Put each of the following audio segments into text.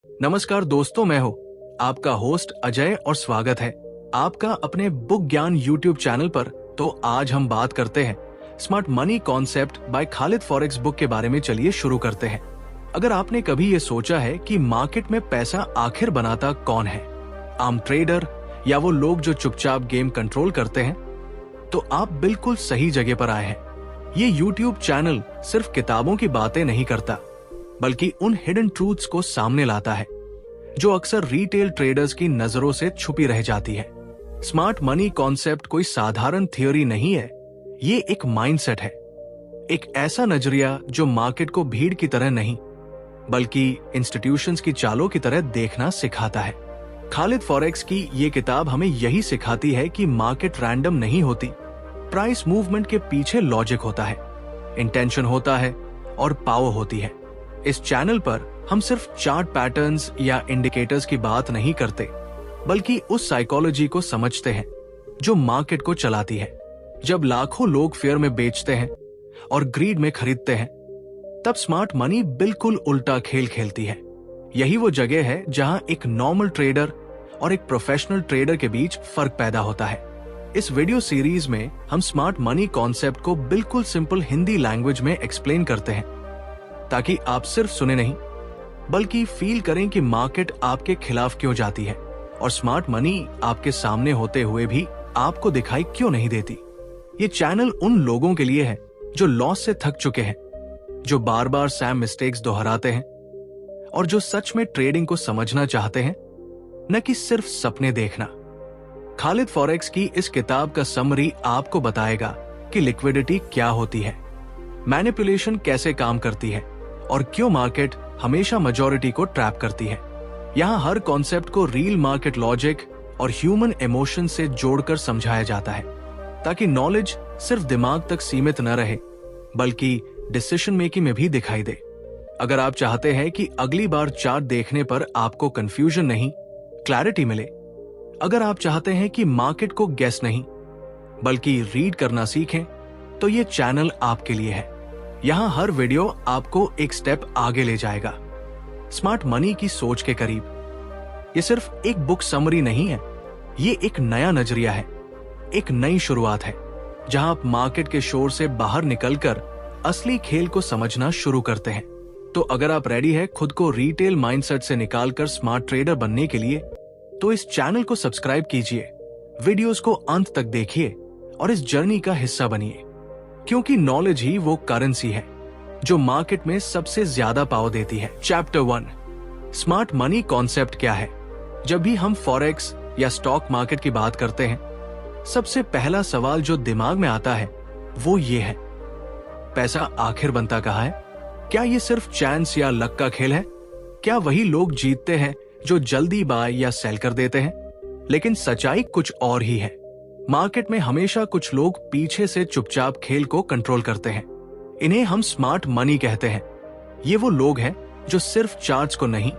नमस्कार दोस्तों, मैं हूँ आपका होस्ट अजय और स्वागत है आपका अपने बुक ज्ञान यूट्यूब चैनल पर। तो आज हम बात करते हैं smart money concept bye Khalid forex book के बारे में। चलिए शुरू करते हैं। अगर आपने कभी ये सोचा है कि मार्केट में पैसा आखिर बनाता कौन है, आम ट्रेडर या वो लोग जो चुपचाप गेम कंट्रोल करते हैं, तो आप बिल्कुल सही जगह पर आए हैं। ये यूट्यूब चैनल सिर्फ किताबों की बातें नहीं करता, बल्कि उन हिडन ट्रूथ्स को सामने लाता है जो अक्सर रिटेल ट्रेडर्स की नजरों से छुपी रह जाती है। स्मार्ट मनी कॉन्सेप्ट कोई साधारण थ्योरी नहीं है, ये एक माइंडसेट है, एक ऐसा नजरिया जो मार्केट को भीड़ की तरह नहीं बल्कि इंस्टीट्यूशंस की चालों की तरह देखना सिखाता है। खालिद फॉरेक्स की ये किताब हमें यही सिखाती है कि मार्केट रैंडम नहीं होती। प्राइस मूवमेंट के पीछे लॉजिक होता है, इंटेंशन होता है और पावर होती है। इस चैनल पर हम सिर्फ चार्ट पैटर्न्स या इंडिकेटर्स की बात नहीं करते, बल्कि उस साइकोलॉजी को समझते हैं जो मार्केट को चलाती है। जब लाखों लोग फेयर में बेचते हैं और ग्रीड में खरीदते हैं, तब स्मार्ट मनी बिल्कुल उल्टा खेल खेलती है। यही वो जगह है जहां एक नॉर्मल ट्रेडर और एक प्रोफेशनल ट्रेडर के बीच फर्क पैदा होता है। इस वीडियो सीरीज में हम स्मार्ट मनी कॉन्सेप्ट को बिल्कुल सिंपल हिंदी लैंग्वेज में एक्सप्लेन करते हैं, ताकि आप सिर्फ सुने नहीं बल्कि फील करें कि मार्केट आपके खिलाफ क्यों जाती है और स्मार्ट मनी आपके सामने होते हुए भी आपको दिखाई क्यों नहीं देती। ये चैनल उन लोगों के लिए है जो लॉस से थक चुके हैं, जो बार बार सैम मिस्टेक्स दोहराते हैं और जो सच में ट्रेडिंग को समझना चाहते हैं, न कि सिर्फ सपने देखना। खालिद फॉरेक्स की इस किताब का समरी आपको बताएगा कि लिक्विडिटी क्या होती है, मैनिपुलेशन कैसे काम करती है और क्यों मार्केट हमेशा मेजॉरिटी को ट्रैप करती है। यहाँ हर कॉन्सेप्ट को रियल मार्केट लॉजिक और ह्यूमन इमोशन से जोड़कर समझाया जाता है, ताकि नॉलेज सिर्फ दिमाग तक सीमित न रहे बल्कि डिसीजन मेकिंग में भी दिखाई दे। अगर आप चाहते हैं कि अगली बार चार्ट देखने पर आपको कंफ्यूजन नहीं, क्लैरिटी मिले, अगर आप चाहते हैं कि मार्केट को गेस नहीं बल्कि रीड करना सीखें, तो ये चैनल आपके लिए है। यहाँ हर वीडियो आपको एक स्टेप आगे ले जाएगा, स्मार्ट मनी की सोच के करीब। ये सिर्फ एक बुक समरी नहीं है, ये एक नया नजरिया है, एक नई शुरुआत है, जहां आप मार्केट के शोर से बाहर निकलकर असली खेल को समझना शुरू करते हैं। तो अगर आप रेडी है खुद को रिटेल माइंडसेट से निकालकर स्मार्ट ट्रेडर बनने के लिए, तो इस चैनल को सब्सक्राइब कीजिए, वीडियोस को अंत तक देखिए और इस जर्नी का हिस्सा बनिए, क्योंकि नॉलेज ही वो करेंसी है जो मार्केट में सबसे ज्यादा पावर देती है। चैप्टर 1, स्मार्ट मनी कॉन्सेप्ट क्या है। जब भी हम फॉरेक्स या स्टॉक मार्केट की बात करते हैं, सबसे पहला सवाल जो दिमाग में आता है वो ये है, पैसा आखिर बनता कहाँ है? क्या ये सिर्फ चांस या लक का खेल है? क्या वही लोग जीतते हैं जो जल्दी बाय या सेल कर देते हैं? लेकिन सच्चाई कुछ और ही है। मार्केट में हमेशा कुछ लोग पीछे से चुपचाप खेल को कंट्रोल करते हैं। इन्हें हम स्मार्ट मनी कहते हैं। ये वो लोग हैं जो सिर्फ चार्ट्स को नहीं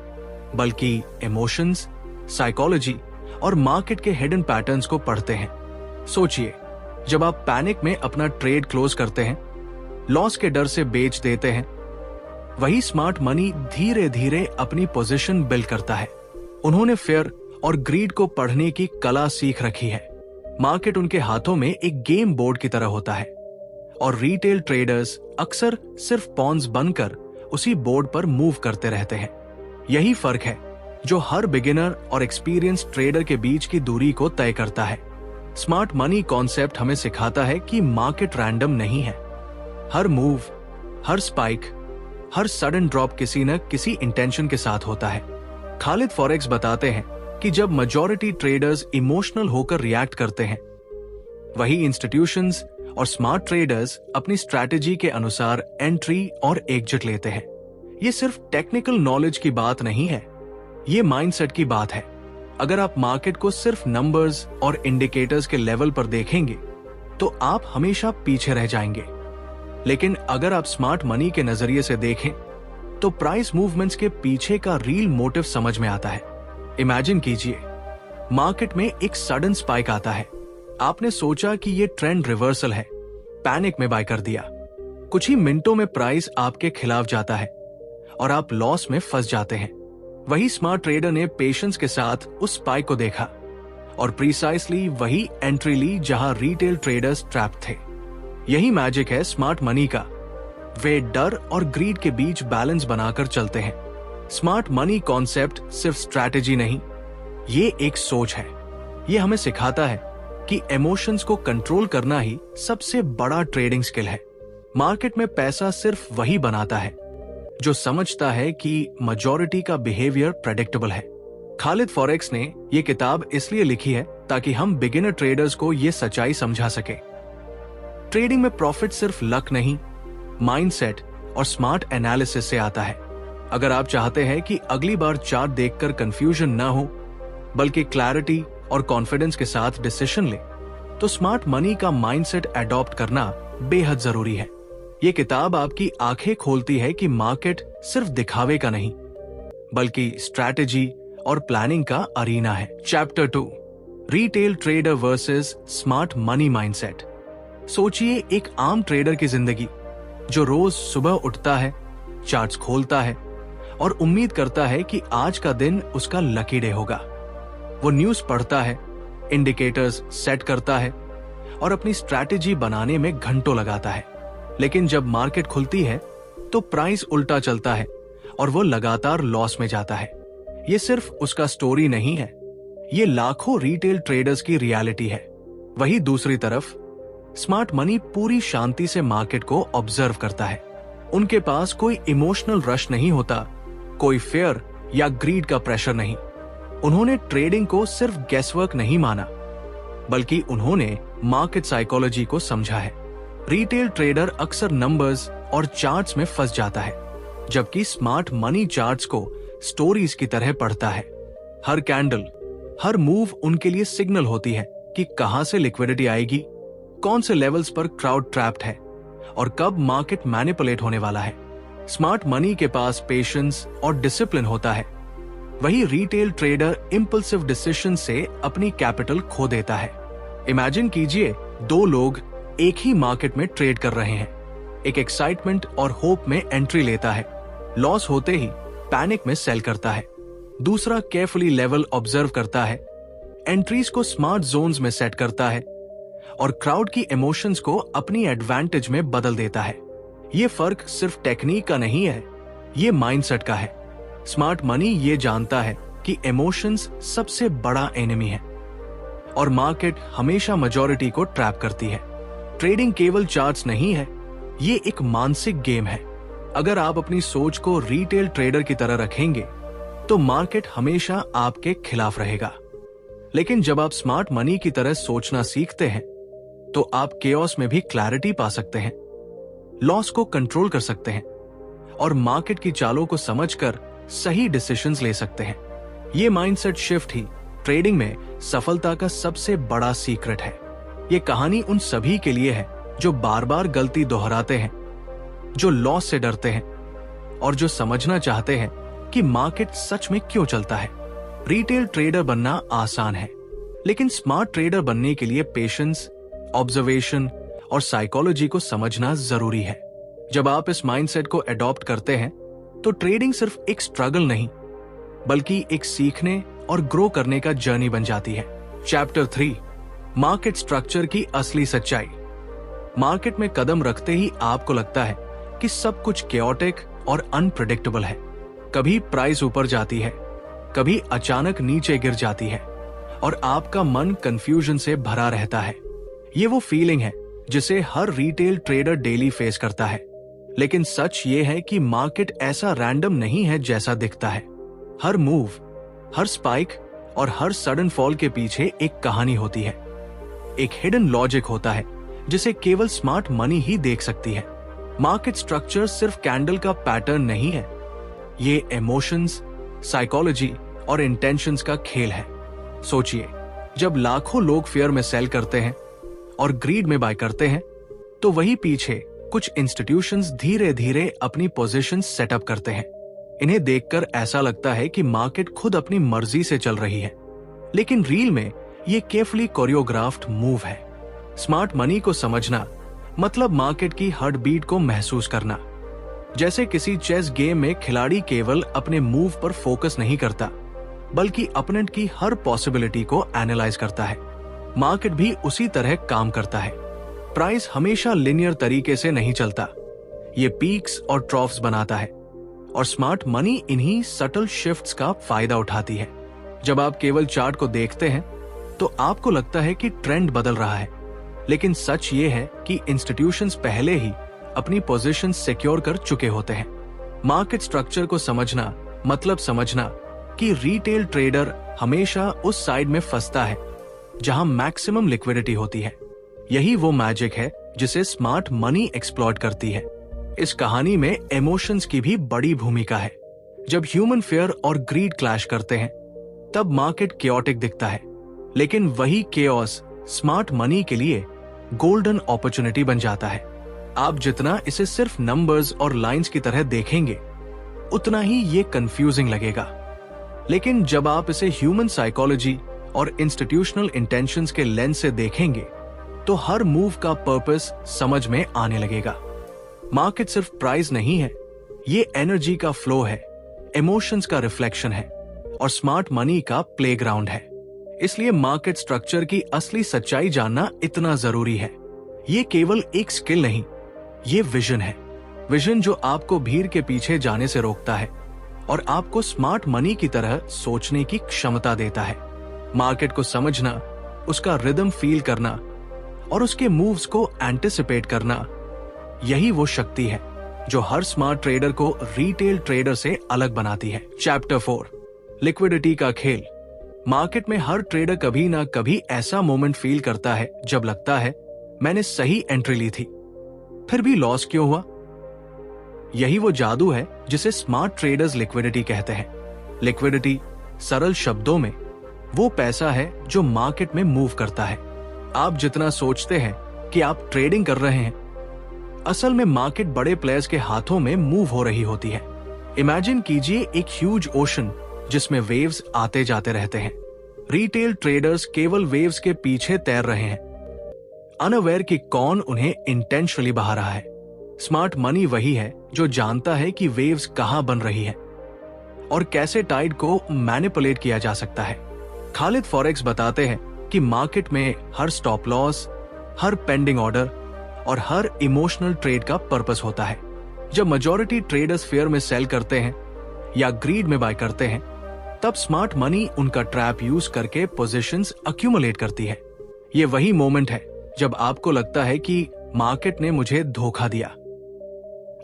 बल्कि इमोशंस, साइकोलॉजी और मार्केट के हिडन पैटर्न्स को पढ़ते हैं। सोचिए, जब आप पैनिक में अपना ट्रेड क्लोज करते हैं, लॉस के डर से बेच देते हैं, वही स्मार्ट मनी धीरे धीरे अपनी पोजीशन बिल्ड करता है। उन्होंने फेयर और ग्रीड को पढ़ने की कला सीख रखी है। मार्केट उनके हाथों में एक गेम बोर्ड की तरह होता है और रिटेल ट्रेडर्स अक्सर सिर्फ पॉन्स बनकर उसी बोर्ड पर मूव करते रहते हैं। यही फर्क है जो हर बिगिनर और एक्सपीरियंस ट्रेडर के बीच की दूरी को तय करता है। स्मार्ट मनी कॉन्सेप्ट हमें सिखाता है कि मार्केट रैंडम नहीं है। हर मूव, हर स्पाइक, हर सडन ड्रॉप किसी न किसी इंटेंशन के साथ होता है। खालिद फॉरेक्स बताते हैं कि जब मेजॉरिटी ट्रेडर्स इमोशनल होकर रिएक्ट करते हैं, वही इंस्टीट्यूशंस और स्मार्ट ट्रेडर्स अपनी स्ट्रैटेजी के अनुसार एंट्री और एग्जिट लेते हैं। ये सिर्फ टेक्निकल नॉलेज की बात नहीं है, ये माइंडसेट की बात है। अगर आप मार्केट को सिर्फ नंबर्स और इंडिकेटर्स के लेवल पर देखेंगे, तो आप हमेशा पीछे रह जाएंगे। लेकिन अगर आप स्मार्ट मनी के नजरिए से देखें, तो प्राइस मूवमेंट्स के पीछे का रियल मोटिव समझ में आता है। इमेजिन कीजिए, मार्केट में एक सडन स्पाइक आता है। आपने सोचा कि ये ट्रेंड रिवर्सल है, पैनिक में बाय कर दिया। कुछ ही मिनटों में प्राइस आपके खिलाफ जाता है और आप लॉस में फंस जाते हैं। वही स्मार्ट ट्रेडर ने पेशेंस के साथ उस स्पाइक को देखा और प्रीसाइसली वही एंट्री ली जहां रिटेल ट्रेडर्स ट्रैप थे। यही मैजिक है स्मार्ट मनी का। वे डर और ग्रीड के बीच बैलेंस बनाकर चलते हैं। स्मार्ट मनी कॉन्सेप्ट सिर्फ स्ट्रैटेजी नहीं, ये एक सोच है। ये हमें सिखाता है कि इमोशंस को कंट्रोल करना ही सबसे बड़ा ट्रेडिंग स्किल है। मार्केट में पैसा सिर्फ वही बनाता है जो समझता है कि मेजॉरिटी का बिहेवियर प्रेडिक्टेबल है। खालिद फॉरेक्स ने यह किताब इसलिए लिखी है ताकि हम बिगिनर ट्रेडर्स को यह सच्चाई समझा सके। ट्रेडिंग में प्रॉफिट सिर्फ लक नहीं, माइंडसेट और स्मार्ट एनालिसिस से आता है। अगर आप चाहते हैं कि अगली बार चार्ट देखकर कंफ्यूजन ना हो बल्कि क्लैरिटी और कॉन्फिडेंस के साथ डिसीजन ले, तो स्मार्ट मनी का माइंडसेट अडॉप्ट करना बेहद जरूरी है। ये किताब आपकी आंखें खोलती है कि मार्केट सिर्फ दिखावे का नहीं बल्कि स्ट्रैटेजी और प्लानिंग का अरीना है। Chapter 2, retail trader versus smart money mindset. सोचिए एक आम ट्रेडर की जिंदगी जो रोज सुबह उठता है, चार्ट्स खोलता है और उम्मीद करता है कि आज का दिन उसका लकी डे होगा। वो न्यूज पढ़ता है, इंडिकेटर्स सेट करता है और अपनी स्ट्रैटेजी बनाने में घंटों लगाता है। लेकिन जब मार्केट खुलती है तो प्राइस उल्टा चलता है और वो लगातार लॉस में जाता है। ये सिर्फ उसका स्टोरी नहीं है, ये लाखों रिटेल ट्रेडर्स की रियलिटी है। वही दूसरी तरफ स्मार्ट मनी पूरी शांति से मार्केट को ऑब्जर्व करता है। उनके पास कोई इमोशनल रश नहीं होता, कोई फेयर या ग्रीड का प्रेशर नहीं। उन्होंने ट्रेडिंग को सिर्फ गेसवर्क नहीं माना बल्कि उन्होंने मार्केट साइकोलॉजी को समझा है। रिटेल ट्रेडर अक्सर नंबर्स और चार्ट्स में फंस जाता है, जबकि स्मार्ट मनी चार्ट्स को स्टोरीज की तरह पढ़ता है। हर कैंडल, हर मूव उनके लिए सिग्नल होती है कि कहां से लिक्विडिटी आएगी, कौन से लेवल्स पर क्राउड ट्रैप्ड है और कब मार्केट मैनिपुलेट होने वाला है। स्मार्ट मनी के पास पेशेंस और डिसिप्लिन होता है। वही रिटेल ट्रेडर इंपल्सिव डिसीजन से अपनी कैपिटल खो देता है। इमेजिन कीजिए, दो लोग एक ही मार्केट में ट्रेड कर रहे हैं। एक एक्साइटमेंट और होप में एंट्री लेता है, लॉस होते ही पैनिक में सेल करता है। दूसरा केयरफुली लेवल ऑब्जर्व करता है, एंट्रीज को स्मार्ट जोन्स में सेट करता है और क्राउड की इमोशंस को अपनी एडवांटेज में बदल देता है। ये फर्क सिर्फ टेक्निक का नहीं है, ये माइंडसेट का है। स्मार्ट मनी ये जानता है कि इमोशंस सबसे बड़ा एनिमी है और मार्केट हमेशा मेजॉरिटी को ट्रैप करती है। ट्रेडिंग केवल चार्ट्स नहीं है, ये एक मानसिक गेम है। अगर आप अपनी सोच को रिटेल ट्रेडर की तरह रखेंगे तो मार्केट हमेशा आपके खिलाफ रहेगा। लेकिन जब आप स्मार्ट मनी की तरह सोचना सीखते हैं तो आप केओस में भी क्लैरिटी पा सकते हैं, लॉस को कंट्रोल कर सकते हैं और मार्केट की चालों को समझकर सही डिसीजंस ले सकते हैं। ये माइंडसेट शिफ्ट ही ट्रेडिंग में सफलता का सबसे बड़ा सीक्रेट है। ये कहानी उन सभी के लिए है जो बार बार गलती दोहराते हैं, जो लॉस से डरते हैं और जो समझना चाहते हैं कि मार्केट सच में क्यों चलता है। रिटेल ट्रेडर बनना आसान है, लेकिन स्मार्ट ट्रेडर बनने के लिए पेशेंस, ऑब्जर्वेशन और साइकोलॉजी को समझना जरूरी है। जब आप इस माइंडसेट को अडॉप्ट करते हैं तो ट्रेडिंग सिर्फ एक स्ट्रगल नहीं बल्कि एक सीखने और ग्रो करने का जर्नी बन जाती है। चैप्टर 3, मार्केट स्ट्रक्चर की असली सच्चाई। मार्केट में कदम रखते ही आपको लगता है कि सब कुछ केओटिक और अनप्रेडिक्टेबल है। कभी प्राइस ऊपर जाती है, कभी अचानक नीचे गिर जाती है और आपका मन कंफ्यूजन से भरा रहता है। ये वो फीलिंग है जिसे हर रिटेल ट्रेडर डेली फेस करता है। लेकिन सच ये है कि मार्केट ऐसा रैंडम नहीं है जैसा दिखता है। हर मूव, हर स्पाइक और हर सडन फॉल के पीछे एक कहानी होती है। एक हिडन लॉजिक होता है जिसे केवल स्मार्ट मनी ही देख सकती है। मार्केट स्ट्रक्चर सिर्फ कैंडल का पैटर्न नहीं है, ये इमोशंस, साइकोलॉजी और इंटेंशंस का खेल है। सोचिए, जब लाखों लोग फेयर में सेल करते हैं और ग्रीड में बाय करते हैं तो वही पीछे कुछ इंस्टीट्यूशंस धीरे धीरे अपनी पोजीशन सेटअप करते हैं। इन्हें देखकर ऐसा लगता है कि मार्केट खुद अपनी मर्जी से चल रही है, लेकिन रील में ये केयरफुली कोरियोग्राफ्ड मूव है। स्मार्ट मनी को समझना मतलब मार्केट की हार्ट बीट को महसूस करना। जैसे किसी चेस गेम में खिलाड़ी केवल अपने मूव पर फोकस नहीं करता, बल्कि अपोनेंट की हर पॉसिबिलिटी को एनालाइज करता है। मार्केट भी उसी तरह काम करता है। प्राइस हमेशा लिनियर तरीके से नहीं चलता, ये पीक्स और ट्रॉफ्स बनाता है, और स्मार्ट मनी इन्हीं सटल शिफ्ट्स का फायदा उठाती है। जब आप केवल चार्ट को देखते हैं तो आपको लगता है कि ट्रेंड बदल रहा है, लेकिन सच ये है कि इंस्टीट्यूशंस पहले ही अपनी पोजीशन सिक्योर कर चुके होते हैं। मार्केट स्ट्रक्चर को समझना मतलब समझना कि रिटेल ट्रेडर हमेशा उस साइड में फंसता है जहां मैक्सिमम लिक्विडिटी होती है। यही वो मैजिक है जिसे स्मार्ट मनी एक्सप्लॉइट करती है। इस कहानी में इमोशंस की भी बड़ी भूमिका है। जब ह्यूमन फियर और ग्रीड क्लैश करते हैं तब मार्केट केओटिक दिखता है, लेकिन वही केओस स्मार्ट मनी के लिए गोल्डन अपॉर्चुनिटी बन जाता है। आप जितना इसे सिर्फ नंबर्स और लाइंस की तरह देखेंगे उतना ही ये कंफ्यूजिंग लगेगा, लेकिन जब आप इसे ह्यूमन साइकोलॉजी और इंस्टीट्यूशनल इंटेंशंस के लेंस से देखेंगे तो हर मूव का पर्पस समझ में आने लगेगा। मार्केट सिर्फ प्राइस नहीं है, ये एनर्जी का फ्लो है, इमोशंस का रिफ्लेक्शन है और स्मार्ट मनी का प्लेग्राउंड है। इसलिए मार्केट स्ट्रक्चर की असली सच्चाई जानना इतना जरूरी है। ये केवल एक स्किल नहीं, ये विजन है। विजन जो आपको भीड़ के पीछे जाने से रोकता है और आपको स्मार्ट मनी की तरह सोचने की क्षमता देता है। मार्केट को समझना, उसका रिदम फील करना और उसके मूव्स को एंटिसिपेट करना, यही वो शक्ति है जो हर स्मार्ट ट्रेडर को रिटेल ट्रेडर से अलग बनाती है। चैप्टर 4, लिक्विडिटी का खेल। मार्केट में हर ट्रेडर कभी ना कभी ऐसा मोमेंट फील करता है जब लगता है मैंने सही एंट्री ली थी, फिर भी लॉस क्यों हुआ। यही वो जादू है जिसे स्मार्ट ट्रेडर्स लिक्विडिटी कहते हैं। लिक्विडिटी सरल शब्दों में वो पैसा है जो मार्केट में मूव करता है। आप जितना सोचते हैं कि आप ट्रेडिंग कर रहे हैं, असल में मार्केट बड़े प्लेयर्स के हाथों में मूव हो रही होती है। इमेजिन कीजिए एक ह्यूज ओशन जिसमें वेव्स आते जाते रहते हैं। रिटेल ट्रेडर्स केवल वेव्स के पीछे तैर रहे हैं, अनअवेयर कि कौन उन्हें इंटेंशनली बहा रहा है। स्मार्ट मनी वही है जो जानता है कि वेव्स कहां बन रही है और कैसे टाइड को मैनिपुलेट किया जा सकता है। खालिद फॉरेक्स बताते हैं कि मार्केट में हर स्टॉप लॉस, हर पेंडिंग ऑर्डर और हर इमोशनल ट्रेड का पर्पस होता है। जब मेजॉरिटी ट्रेडर्स फेयर में सेल करते हैं या ग्रीड में बाय करते हैं, तब स्मार्ट मनी उनका ट्रैप यूज करके पोजीशंस अक्यूमुलेट करती है। ये वही मोमेंट है जब आपको लगता है कि मार्केट ने मुझे धोखा दिया।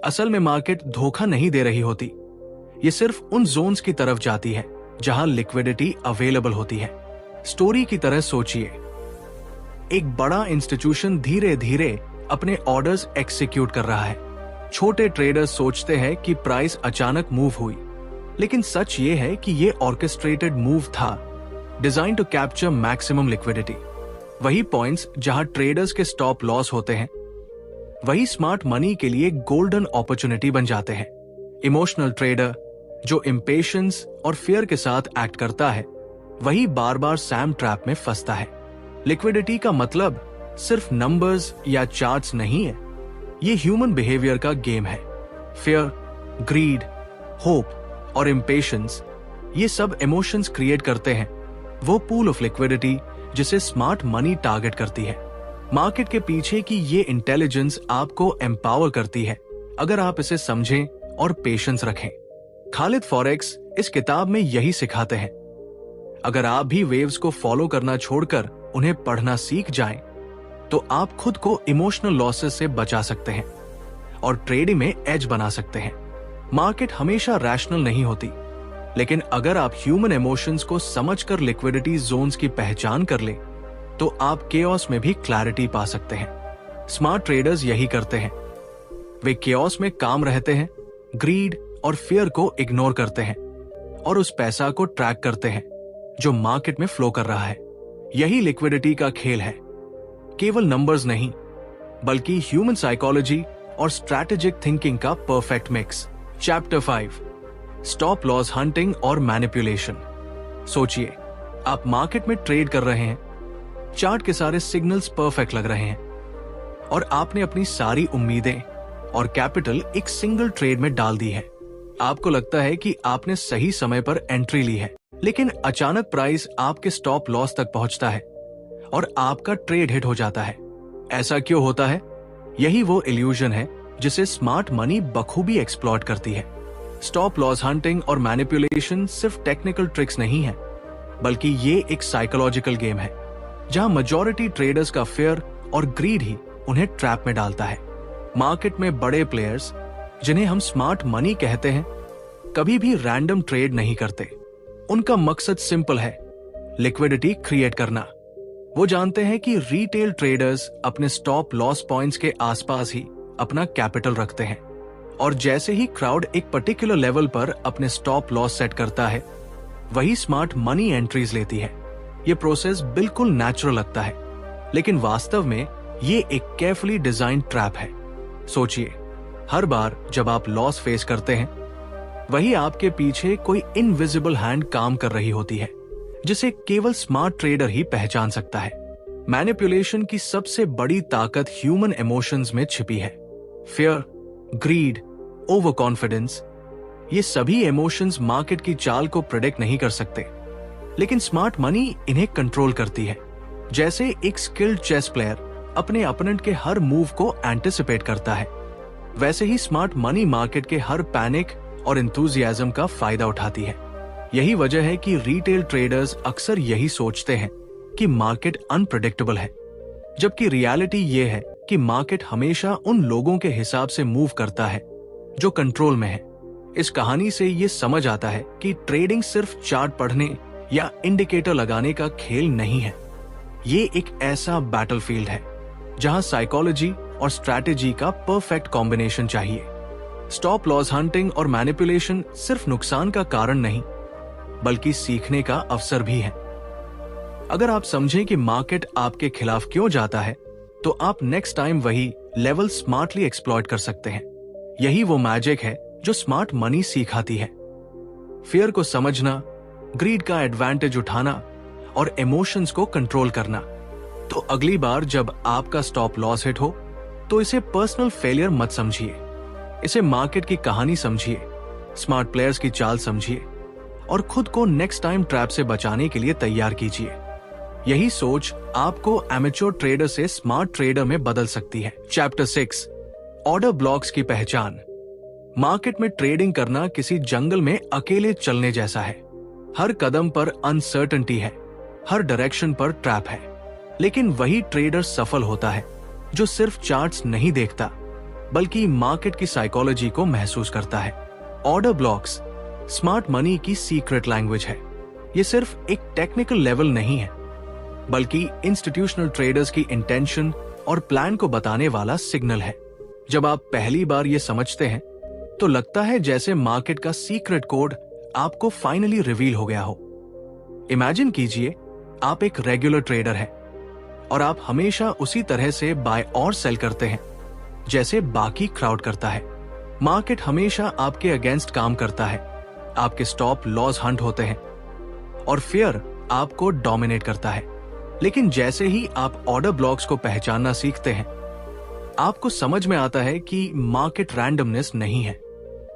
असल में मार्केट धोखा नहीं दे रही होती, ये सिर्फ उन जोन्स की तरफ जाती है जहां लिक्विडिटी अवेलेबल होती है। स्टोरी की तरह सोचिए, एक बड़ा इंस्टीट्यूशन धीरे धीरे अपने ऑर्डर्स एक्सिक्यूट कर रहा है। छोटे ट्रेडर्स सोचते हैं कि प्राइस अचानक मूव हुई, लेकिन सच ये है कि ये ऑर्केस्ट्रेटेड मूव था, design to capture maximum liquidity. वही पॉइंट्स जहां ट्रेडर्स के स्टॉप लॉस होते हैं, वही स्मार्ट मनी के लिए गोल्डन अपॉर्चुनिटी बन जाते हैं। इमोशनल ट्रेडर जो इम्पेशंस और फियर के साथ एक्ट करता है, वही बार बार सैम ट्रैप में फंसता है। लिक्विडिटी का मतलब सिर्फ नंबर्स या चार्ट्स नहीं है, ये ह्यूमन बिहेवियर का गेम है। फियर, ग्रीड, होप और इम्पेशंस, ये सब इमोशंस क्रिएट करते हैं वो पूल ऑफ लिक्विडिटी जिसे स्मार्ट मनी टारगेट करती है। मार्केट के पीछे की ये इंटेलिजेंस आपको एम्पावर करती है अगर आप इसे समझें और पेशेंस रखें। खालिद फॉरेक्स इस किताब में यही सिखाते हैं। अगर आप भी वेव्स को फॉलो करना छोड़कर उन्हें पढ़ना सीख जाएं, तो आप खुद को इमोशनल लॉसेस से बचा सकते हैं और ट्रेडिंग में एज बना सकते हैं। मार्केट हमेशा रैशनल नहीं होती, लेकिन अगर आप ह्यूमन इमोशंस को समझकर लिक्विडिटी जोन्स की पहचान कर ले, तो आप केओस में भी क्लैरिटी पा सकते हैं। स्मार्ट ट्रेडर्स यही करते हैं, वे केओस में काम रहते हैं, ग्रीड और फियर को इग्नोर करते हैं और उस पैसा को ट्रैक करते हैं जो मार्केट में फ्लो कर रहा है। यही लिक्विडिटी का खेल है, केवल नंबर्स नहीं, बल्कि ह्यूमन साइकोलॉजी और स्ट्रैटेजिक थिंकिंग का perfect mix. Chapter 5, stop loss hunting और मैनिपुलेशन। सोचिए, आप मार्केट में ट्रेड कर रहे हैं, चार्ट के सारे सिग्नल्स परफेक्ट लग रहे हैं और आपने अपनी सारी उम्मीदें और कैपिटल एक सिंगल ट्रेड में डाल दी है। आपको लगता है कि आपने सही समय पर एंट्री ली है, लेकिन अचानक प्राइस आपके स्टॉप लॉस तक पहुंचता है और आपका ट्रेड हिट हो जाता है। ऐसा क्यों होता है? यही वो इल्यूजन है जिसे स्मार्ट मनी बखूबी एक्सप्लॉइट करती है। स्टॉप लॉस हंटिंग और मैनिपुलेशन सिर्फ टेक्निकल ट्रिक्स नहीं है, बल्कि ये एक साइकोलॉजिकल गेम है जहां मेजॉरिटी ट्रेडर्स का फियर और ग्रीड ही उन्हें ट्रैप में डालता है। मार्केट में बड़े प्लेयर्स, जिन्हें हम स्मार्ट मनी कहते हैं, कभी भी रैंडम ट्रेड नहीं करते। उनका मकसद सिंपल है, लिक्विडिटी क्रिएट करना। वो जानते हैं कि रिटेल ट्रेडर्स अपने स्टॉप लॉस पॉइंट्स के आसपास ही अपना कैपिटल रखते हैं, और जैसे ही क्राउड एक पर्टिकुलर लेवल पर अपने स्टॉप लॉस सेट करता है, वही स्मार्ट मनी एंट्रीज लेती है। ये प्रोसेस बिल्कुल नेचुरल लगता है, लेकिन वास्तव में ये एक केयरफुली डिजाइन ट्रैप है। सोचिए, हर बार जब आप लॉस फेस करते हैं, वही आपके पीछे कोई इनविजिबल हैंड काम कर रही होती है, जिसे केवल स्मार्ट ट्रेडर ही पहचान सकता है। मैनिपुलेशन की सबसे बड़ी ताकत ह्यूमन इमोशंस में छिपी है। फियर, ग्रीड, ओवर कॉन्फिडेंस, ये सभी इमोशंस मार्केट की चाल को प्रेडिक्ट नहीं कर सकते, लेकिन स्मार्ट मनी इन्हें कंट्रोल करती है। जैसे एक स्किल्ड चेस प्लेयर अपने अपोनेंट के हर मूव को एंटिसिपेट करता है, वैसे ही स्मार्ट मनी मार्केट के हर पैनिक और एंथुसियाज्म का फायदा उठाती है। यही वजह है कि रिटेल ट्रेडर्स अक्सर यही सोचते हैं कि मार्केट अनप्रेडिक्टेबल है, जबकि रियलिटी ये है कि मार्केट हमेशा उन लोगों के हिसाब से मूव करता है जो कंट्रोल में है। इस कहानी से ये समझ आता है कि ट्रेडिंग सिर्फ चार्ट पढ़ने या इंडिकेटर लगाने का खेल नहीं है। ये एक ऐसा बैटलफील्ड है जहां साइकोलॉजी और स्ट्रैटेजी का परफेक्ट कॉम्बिनेशन चाहिए। स्टॉप लॉस हंटिंग और मैनिपुलेशन सिर्फ नुकसान का कारण नहीं, बल्कि सीखने का अवसर भी है। अगर आप समझें कि मार्केट आपके खिलाफ क्यों जाता है, तो आप नेक्स्ट टाइम वही लेवल स्मार्टली एक्सप्लॉइट कर सकते हैं। यही वो मैजिक है जो स्मार्ट मनी सिखाती है। फियर को समझना, ग्रीड का एडवांटेज उठाना और इमोशंस को कंट्रोल करना। तो अगली बार जब आपका स्टॉप लॉस हिट हो, तो इसे पर्सनल फेलियर मत समझिए। इसे मार्केट की कहानी समझिए, स्मार्ट प्लेयर्स की चाल समझिए और खुद को नेक्स्ट टाइम ट्रैप से बचाने के लिए तैयार कीजिए। यही सोच आपको एमेच्योर ट्रेडर से स्मार्ट ट्रेडर में बदल सकती है। चैप्टर 6, ऑर्डर ब्लॉक्स की पहचान। मार्केट में ट्रेडिंग करना किसी जंगल में अकेले चलने जैसा है। हर कदम पर अनसर्टेनिटी है, हर डायरेक्शन पर ट्रैप है। लेकिन वही ट्रेडर सफल होता है जो सिर्फ चार्ट्स नहीं देखता, बल्कि मार्केट की साइकोलॉजी को महसूस करता है। ऑर्डर ब्लॉक्स स्मार्ट मनी की सीक्रेट लैंग्वेज है। ये सिर्फ एक टेक्निकल लेवल नहीं है, बल्कि इंस्टीट्यूशनल ट्रेडर्स की इंटेंशन और प्लान को बताने वाला सिग्नल है। जब आप पहली बार ये समझते हैं, तो लगता है जैसे मार्केट का सीक्रेट कोड आपको फाइनली रिवील हो गया हो। इमेजिन कीजिए, आप एक रेगुलर ट्रेडर हैं और आप हमेशा उसी तरह से बाय और सेल करते हैं जैसे बाकी क्राउड करता है। मार्केट हमेशा आपके अगेंस्ट काम करता है, आपके स्टॉप लॉस हंट होते हैं और फियर आपको डोमिनेट करता है। लेकिन जैसे ही आप ऑर्डर ब्लॉक्स को पहचानना सीखते हैं, आपको समझ में आता है कि मार्केट रैंडमनेस नहीं है।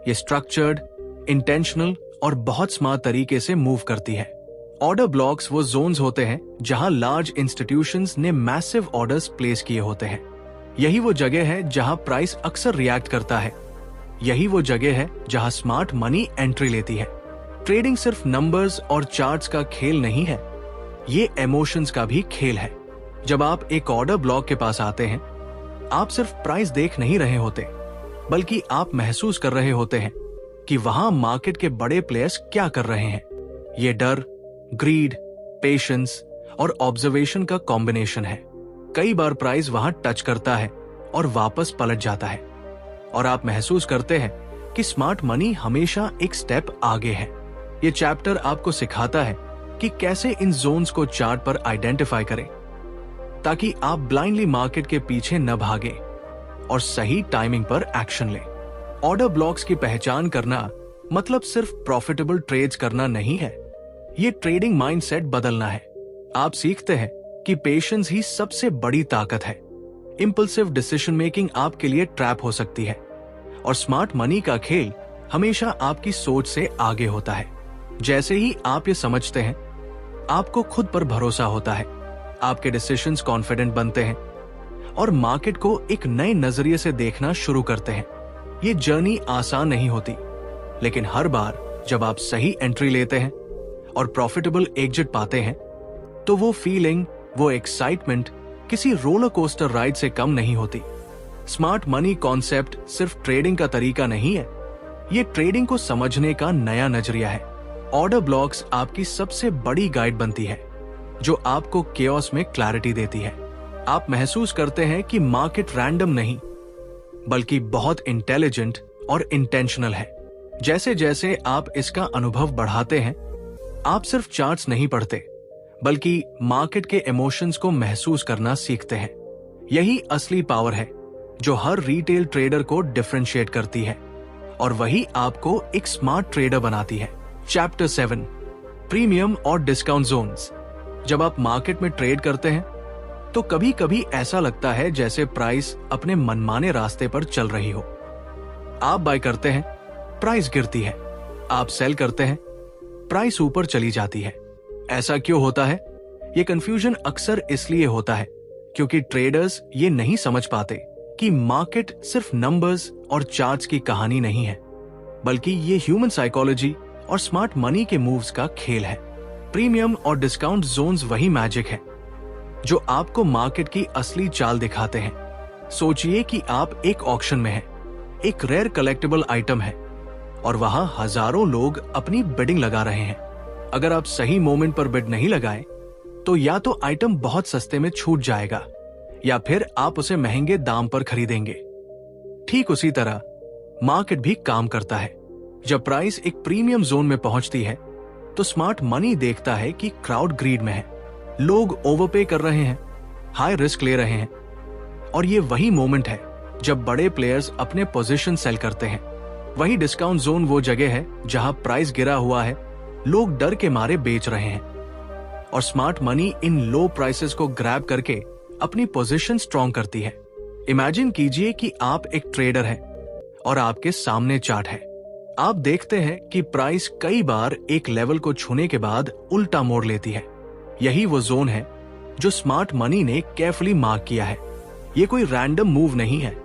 ये स्ट्रक्चर्ड, इंटेंशनल और बहुत स्मार्ट तरीके से मूव करती है। ऑर्डर ब्लॉक्स वो जोन्स होते हैं जहां लार्ज इंस्टीट्यूशंस ने मैसिव ऑर्डर्स प्लेस किए होते हैं। यही वो जगह है जहां प्राइस अक्सर रिएक्ट करता है। यही वो जगह है जहां स्मार्ट मनी एंट्री लेती है। ट्रेडिंग सिर्फ नंबर्स और चार्ट्स का खेल नहीं है, ये इमोशंस का भी खेल है। जब आप एक ऑर्डर ब्लॉक के पास आते हैं, आप सिर्फ प्राइस देख नहीं रहे होते, बल्कि आप महसूस कर रहे होते हैं कि वहां मार्केट के बड़े प्लेयर्स क्या कर रहे हैं। ये डर, ग्रीड, पेशेंस और ऑब्जर्वेशन का कॉम्बिनेशन है। कई बार प्राइस वहां टच करता है और वापस पलट जाता है, और आप महसूस करते हैं कि स्मार्ट मनी हमेशा एक स्टेप आगे है। ये चैप्टर आपको सिखाता है कि कैसे इन जोन्स को चार्ट पर आइडेंटिफाई करें, ताकि आप ब्लाइंडली मार्केट के पीछे न भागें और सही टाइमिंग पर एक्शन लें। ऑर्डर ब्लॉक्स की पहचान करना मतलब सिर्फ प्रॉफिटेबल ट्रेड्स करना नहीं है, ये ट्रेडिंग माइंडसेट बदलना है। आप सीखते हैं कि पेशेंस ही सबसे बड़ी ताकत है। इम्पल्सिव डिसीजन मेकिंग आपके लिए ट्रैप हो सकती है, और स्मार्ट मनी का खेल हमेशा आपकी सोच से आगे होता है। जैसे ही आप ये समझते हैं, आपको खुद पर भरोसा होता है, आपके डिसीजंस कॉन्फिडेंट बनते हैं और मार्केट को एक नए नजरिए से देखना शुरू करते हैं। ये जर्नी आसान नहीं होती, लेकिन हर बार जब आप सही एंट्री लेते हैं और प्रॉफिटेबल एग्जिट पाते हैं, तो वो फीलिंग, वो एक्साइटमेंट किसी रोलर कोस्टर राइड से कम नहीं होती। स्मार्ट मनी कॉन्सेप्ट सिर्फ ट्रेडिंग का तरीका नहीं है, ये ट्रेडिंग को समझने का नया नजरिया है। ऑर्डर ब्लॉक्स आपकी सबसे बड़ी गाइड बनती है, जो आपको केओस में क्लैरिटी देती है। आप महसूस करते हैं कि मार्केट रैंडम नहीं, बल्कि बहुत इंटेलिजेंट और इंटेंशनल है। जैसे जैसे आप इसका अनुभव बढ़ाते हैं, आप सिर्फ चार्ट्स नहीं पढ़ते, बल्कि मार्केट के इमोशंस को महसूस करना सीखते हैं। यही असली पावर है जो हर रिटेल ट्रेडर को डिफरेंशिएट करती है, और वही आपको एक स्मार्ट ट्रेडर बनाती है। चैप्टर 7, प्रीमियम और डिस्काउंट जोन्स। जब आप मार्केट में ट्रेड करते हैं, तो कभी कभी ऐसा लगता है जैसे प्राइस अपने मनमाने रास्ते पर चल रही हो। आप बाय करते हैं, प्राइस गिरती है, आप सेल करते हैं, प्राइस ऊपर चली जाती है। ऐसा क्यों होता है? ये कंफ्यूजन अक्सर इसलिए होता है क्योंकि ट्रेडर्स ये नहीं समझ पाते कि मार्केट सिर्फ नंबर्स और चार्ट्स की कहानी नहीं है, बल्कि ये ह्यूमन साइकोलॉजी और स्मार्ट मनी के मूव्स का खेल है। प्रीमियम और डिस्काउंट जोन्स वही मैजिक है जो आपको मार्केट की असली चाल दिखाते हैं। सोचिए कि आप एक ऑक्शन में हैं, एक रेयर कलेक्टिबल आइटम है और वहां हजारों लोग अपनी बिडिंग लगा रहे हैं। अगर आप सही मोमेंट पर बिड नहीं लगाए, तो या तो आइटम बहुत सस्ते में छूट जाएगा, या फिर आप उसे महंगे दाम पर खरीदेंगे। ठीक उसी तरह मार्केट भी काम करता है। जब प्राइस एक प्रीमियम जोन में पहुंचती है, तो स्मार्ट मनी देखता है कि क्राउड ग्रीड में है, लोग ओवरपे कर रहे हैं, हाई रिस्क ले रहे हैं, और ये वही मोमेंट है जब बड़े प्लेयर्स अपने पोजीशन सेल करते हैं। वही डिस्काउंट जोन वो जगह है जहां प्राइस गिरा हुआ है, लोग डर के मारे बेच रहे हैं, और smart money in low prices को ग्रैब करके अपनी पोजीशन स्ट्रॉन्ग करती है। इमेजिन कीजिए कि आप एक ट्रेडर हैं और आपके सामने चार्ट है। आप देखते हैं कि प्राइस कई बार एक लेवल को छूने के बाद उल्टा मोड़ लेती है। यही वो जोन है जो स्मार्ट मनी ने केयरफुली मार्क किया है। ये कोई रैंडम मूव नहीं है,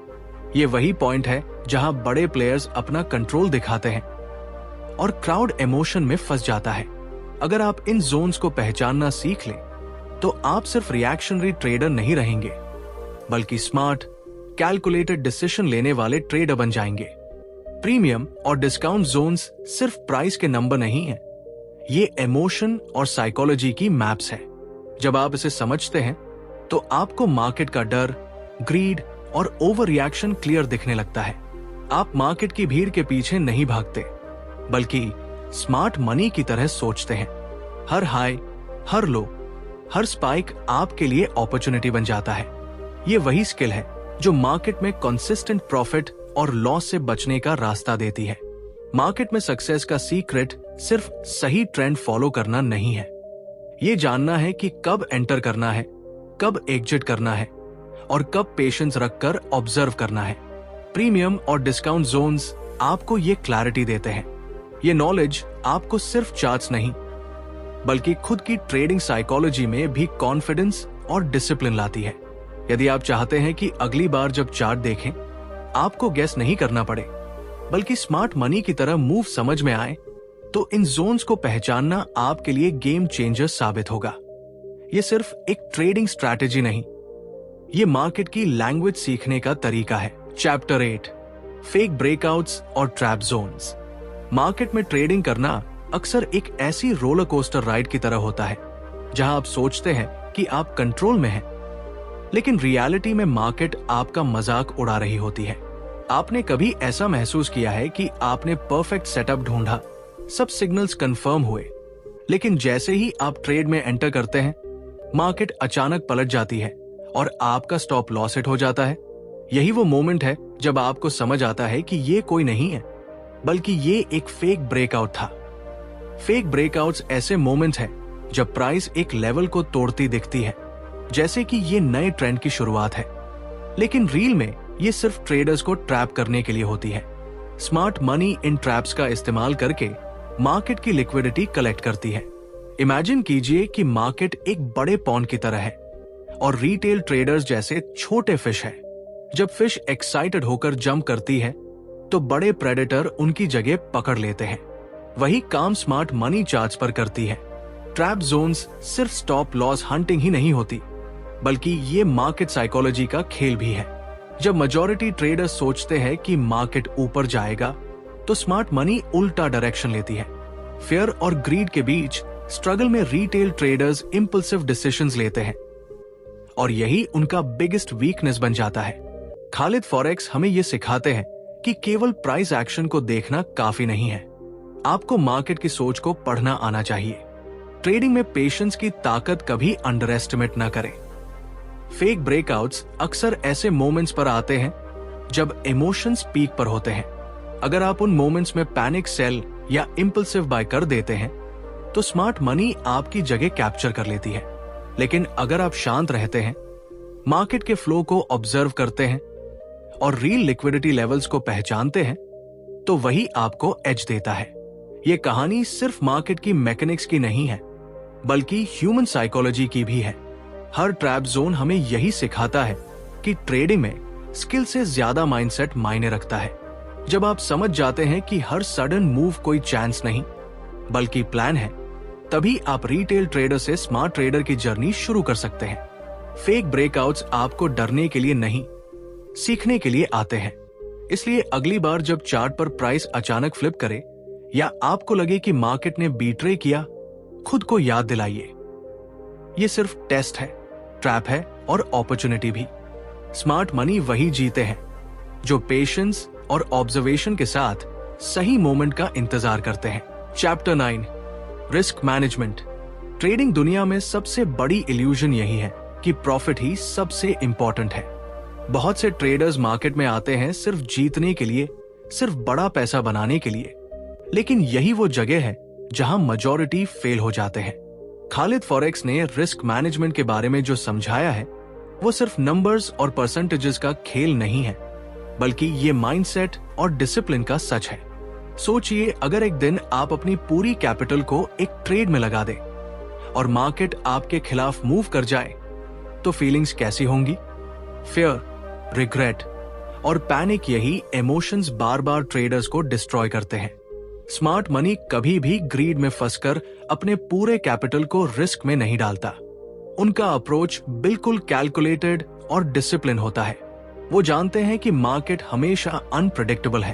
ये वही पॉइंट है जहां बड़े प्लेयर्स अपना कंट्रोल दिखाते हैं और क्राउड इमोशन में फंस जाता है। अगर आप इन जोन्स को पहचानना सीख लें, तो आप सिर्फ रिएक्शनरी ट्रेडर नहीं रहेंगे, बल्कि स्मार्ट, कैलकुलेटेड डिसीजन लेने वाले ट्रेडर बन जाएंगे। प्रीमियम और डिस्काउंट जोन्स सिर्फ प्राइस के नंबर नहीं है, ये इमोशन और साइकोलॉजी की मैप्स है। जब आप इसे समझते हैं, तो आपको मार्केट का डर, ग्रीड और ओवर रिएक्शन क्लियर दिखने लगता है। आप मार्केट की भीड़ के पीछे नहीं भागते, बल्कि स्मार्ट मनी की तरह सोचते हैं। हर हाई, हर लो, हर स्पाइक आपके लिए अपॉर्चुनिटी बन जाता है। ये वही स्किल है जो मार्केट में कंसिस्टेंट प्रॉफिट और लॉस से बचने का रास्ता देती है। मार्केट में सक्सेस का सीक्रेट सिर्फ सही ट्रेंड फॉलो करना नहीं है, ये जानना है कि कब एंटर करना है, कब एग्जिट करना है और कब पेशेंस रखकर ऑब्जर्व करना है। प्रीमियम और डिस्काउंट जोन्स आपको ये क्लैरिटी देते हैं। ये नॉलेज आपको सिर्फ चार्ट्स नहीं, बल्कि खुद की ट्रेडिंग साइकोलॉजी में भी कॉन्फिडेंस और डिसिप्लिन लाती है। यदि आप चाहते हैं कि अगली बार जब चार्ट देखें, आपको गेस नहीं करना पड़े, बल्कि स्मार्ट मनी की तरह मूव समझ में आए, तो इन जोन्स को पहचानना आपके लिए गेम चेंजर साबित होगा। ये सिर्फ एक ट्रेडिंग स्ट्रैटेजी नहीं, ये मार्केट की लैंग्वेज सीखने का तरीका है। चैप्टर 8, फेक ब्रेकआउट्स और ट्रैप जोन्स। मार्केट में ट्रेडिंग करना अक्सर एक ऐसी रोलर कोस्टर राइड की तरह होता है जहां आप सोचते हैं कि आप कंट्रोल में हैं, लेकिन रियलिटी में मार्केट आपका मजाक उड़ा रही होती है। आपने कभी ऐसा महसूस किया है कि आपने परफेक्ट सेटअप ढूंढा, सब सिग्नल्स कंफर्म हुए, लेकिन जैसे ही आप ट्रेड में एंटर करते हैं, मार्केट अचानक पलट जाती है और आपका स्टॉप लॉस हिट हो जाता है। यही वो मोमेंट है जब आपको समझ आता है कि ये कोई नहीं है, बल्कि ये एक फेक ब्रेकआउट था। फेक ब्रेकआउट्स ऐसे मोमेंट्स हैं जब प्राइस एक लेवल को तोड़ती दिखती है, जैसे कि ये नए ट्रेंड की शुरुआत है। लेकिन रील में ये सिर्फ ट्रेडर्स को ट्रैप करने के लिए होती है। स्मार्ट मनी इन ट्रैप्स का इस्तेमाल करके मार्केट की लिक्विडिटी कलेक्ट करती है। इमेजिन कीजिए कि मार्केट एक बड़े पॉन्ड की तरह है और रिटेल ट्रेडर्स जैसे छोटे फिश है। जब फिश एक्साइटेड होकर जंप करती है तो बड़े प्रेडेटर उनकी जगह पकड़ लेते हैं। वही काम स्मार्ट मनी चार्ट्स पर करती है। ट्रैप जोन्स सिर्फ स्टॉप लॉस हंटिंग ही नहीं होती, बल्कि ये मार्केट साइकोलॉजी का खेल भी है। जब मेजॉरिटी ट्रेडर्स सोचते हैं कि मार्केट ऊपर जाएगा, तो स्मार्ट मनी उल्टा डायरेक्शन लेती है। फेयर और ग्रीड के बीच स्ट्रगल में रिटेल ट्रेडर्स इंपल्सिव डिसीजंस लेते हैं और यही उनका बिगेस्ट वीकनेस बन जाता है। खालिद फॉरेक्स हमें यह सिखाते हैं कि केवल प्राइस एक्शन को देखना काफी नहीं है, आपको मार्केट की सोच को पढ़ना आना चाहिए। ट्रेडिंग में पेशेंस की ताकत कभी अंडर एस्टिमेट ना करें। फेक ब्रेकआउट्स अक्सर ऐसे मोमेंट्स पर आते हैं जब इमोशंस पीक पर होते हैं। अगर आप उन मोमेंट्स में पैनिक सेल या इंपल्सिव बाय कर देते हैं तो स्मार्ट मनी आपकी जगह कैप्चर कर लेती है। लेकिन अगर आप शांत रहते हैं, मार्केट के फ्लो को ऑब्जर्व करते हैं और रियल लिक्विडिटी लेवल्स को पहचानते हैं, तो वही आपको एज देता है। यह कहानी सिर्फ मार्केट की मैकेनिक्स की नहीं है, बल्कि ह्यूमन साइकोलॉजी की भी है। हर ट्रैप जोन हमें यही सिखाता है कि ट्रेडिंग में स्किल से ज्यादा माइंडसेट मायने रखता है। जब आप समझ जाते हैं कि हर सडन मूव कोई चांस नहीं बल्कि प्लान है, तभी आप रिटेल ट्रेडर से स्मार्ट ट्रेडर की जर्नी शुरू कर सकते हैं। फेक ब्रेकआउट्स आपको डरने के लिए नहीं, सीखने के लिए आते हैं। इसलिए अगली बार जब चार्ट पर प्राइस अचानक फ्लिप करे या आपको लगे कि मार्केट ने बीट्रे किया, खुद को याद दिलाइए, ये सिर्फ टेस्ट है, ट्रैप है और अपॉर्चुनिटी भी। स्मार्ट मनी वही जीते हैं जो पेशेंस और ऑब्जर्वेशन के साथ सही मोमेंट का इंतजार करते हैं। Chapter 9, risk management. ट्रेडिंग दुनिया में सबसे बड़ी इल्यूजन यही है कि प्रॉफिट ही सबसे इंपॉर्टेंट है। बहुत से ट्रेडर्स मार्केट में आते हैं सिर्फ जीतने के लिए, सिर्फ बड़ा पैसा बनाने के लिए, लेकिन यही वो जगह है जहां मेजॉरिटी फेल हो जाते हैं। खालिद फॉरेक्स ने रिस्क मैनेजमेंट के बारे में जो समझाया है, वो सिर्फ नंबर्स और परसेंटेजेस का खेल नहीं है, बल्कि ये माइंडसेट और डिसिप्लिन का सच है। सोचिए, अगर एक दिन आप अपनी पूरी कैपिटल को एक ट्रेड में लगा दें और मार्केट आपके खिलाफ मूव कर जाए, तो फीलिंग्स कैसी होंगी? फियर, रिग्रेट और पैनिक, यही इमोशंस बार बार ट्रेडर्स को डिस्ट्रॉय करते हैं। स्मार्ट मनी कभी भी ग्रीड में फंसकर अपने पूरे कैपिटल को रिस्क में नहीं डालता। उनका अप्रोच बिल्कुल कैलकुलेटेड और डिसिप्लिन होता है। वो जानते हैं कि मार्केट हमेशा अनप्रेडिक्टेबल है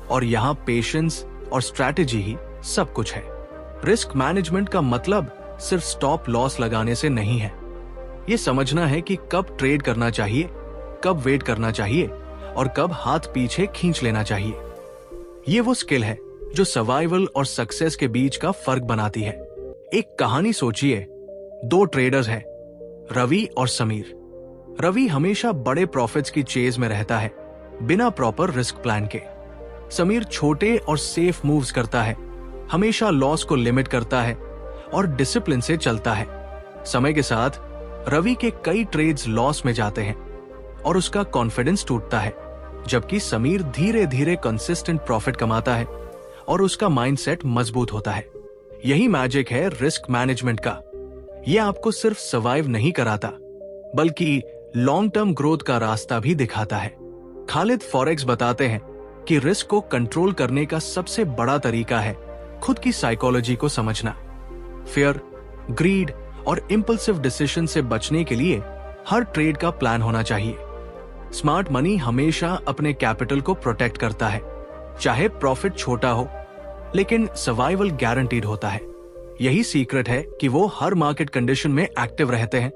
और यहाँ पेशेंस और स्ट्रैटेजी ही सब कुछ है। रिस्क मैनेजमेंट का मतलब सिर्फ स्टॉप लॉस लगाने से नहीं है। ये समझना है कि कब ट्रेड करना चाहिए, कब वेट करना चाहिए और कब हाथ पीछे खींच लेना चाहिए। ये वो स्किल है जो सर्वाइवल और सक्सेस के बीच का फर्क बनाती है। एक कहानी सोचिए, दो ट्रेडर्स हैं, रवि और समीर। रवि हमेशा बड़े प्रॉफिट्स की चेज में रहता है, बिना प्रॉपर रिस्क प्लान के। समीर छोटे और सेफ मूव्स करता है, हमेशा लॉस को लिमिट करता है और डिसिप्लिन से चलता है। समय के साथ रवि के कई ट्रेड्स लॉस में जाते हैं और उसका कॉन्फिडेंस टूटता है, जबकि समीर धीरे धीरे कंसिस्टेंट प्रॉफिट कमाता है और उसका माइंडसेट मजबूत होता है। यही मैजिक है रिस्क मैनेजमेंट का। यह आपको सिर्फ सर्वाइव नहीं कराता, बल्कि लॉन्ग टर्म ग्रोथ का रास्ता भी दिखाता है। खालिद फॉरेक्स बताते हैं कि रिस्क को कंट्रोल करने का सबसे बड़ा तरीका है खुद की साइकोलॉजी को समझना। फियर, ग्रीड और इंपल्सिव डिसीजन से बचने के लिए हर ट्रेड का प्लान होना चाहिए। स्मार्ट मनी हमेशा अपने कैपिटल को प्रोटेक्ट करता है, चाहे प्रॉफिट छोटा हो, लेकिन सर्वाइवल गारंटीड होता है। यही सीक्रेट है कि वो हर मार्केट कंडीशन में एक्टिव रहते हैं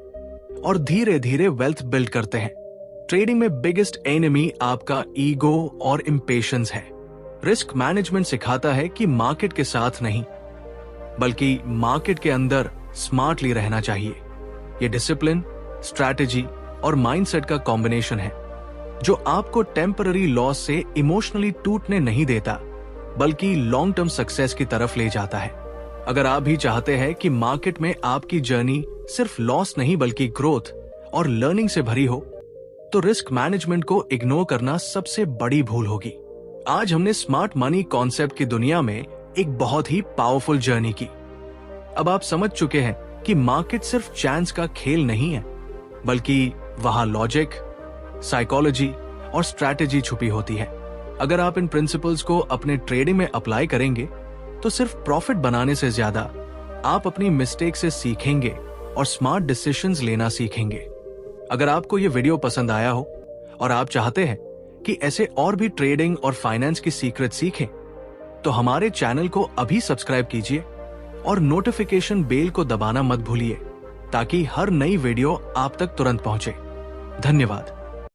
और धीरे धीरे वेल्थ बिल्ड करते हैं। ट्रेडिंग में बिगेस्ट एनिमी आपका ईगो और इम्पेशंस है। रिस्क मैनेजमेंट सिखाता है कि मार्केट के साथ नहीं, बल्कि मार्केट के अंदर स्मार्टली रहना चाहिए। ये डिसिप्लिन, स्ट्रैटेजी और माइंडसेट का कॉम्बिनेशन है जो आपको टेम्पररी लॉस से इमोशनली टूटने नहीं देता, बल्कि लॉन्ग टर्म सक्सेस की तरफ ले जाता है। अगर आप भी चाहते हैं कि मार्केट में आपकी जर्नी सिर्फ लॉस नहीं बल्कि ग्रोथ और लर्निंग से भरी हो, तो रिस्क मैनेजमेंट को इग्नोर करना सबसे बड़ी भूल होगी। आज हमने स्मार्ट मनी कॉन्सेप्ट की दुनिया में एक बहुत ही पावरफुल जर्नी की। अब आप समझ चुके हैं कि मार्केट सिर्फ चांस का खेल नहीं है, बल्कि वहां लॉजिक, साइकोलॉजी और स्ट्रैटेजी छुपी होती है। अगर आप इन प्रिंसिपल्स को अपने ट्रेडिंग में अप्लाई करेंगे तो सिर्फ प्रॉफिट बनाने से ज्यादा आप अपनी मिस्टेक से सीखेंगे और स्मार्ट डिसीजंस लेना सीखेंगे। अगर आपको ये वीडियो पसंद आया हो और आप चाहते हैं कि ऐसे और भी ट्रेडिंग और फाइनेंस की सीक्रेट सीखें, तो हमारे चैनल को अभी सब्सक्राइब कीजिए और नोटिफिकेशन बेल को दबाना मत भूलिए, ताकि हर नई वीडियो आप तक तुरंत पहुंचे। धन्यवाद।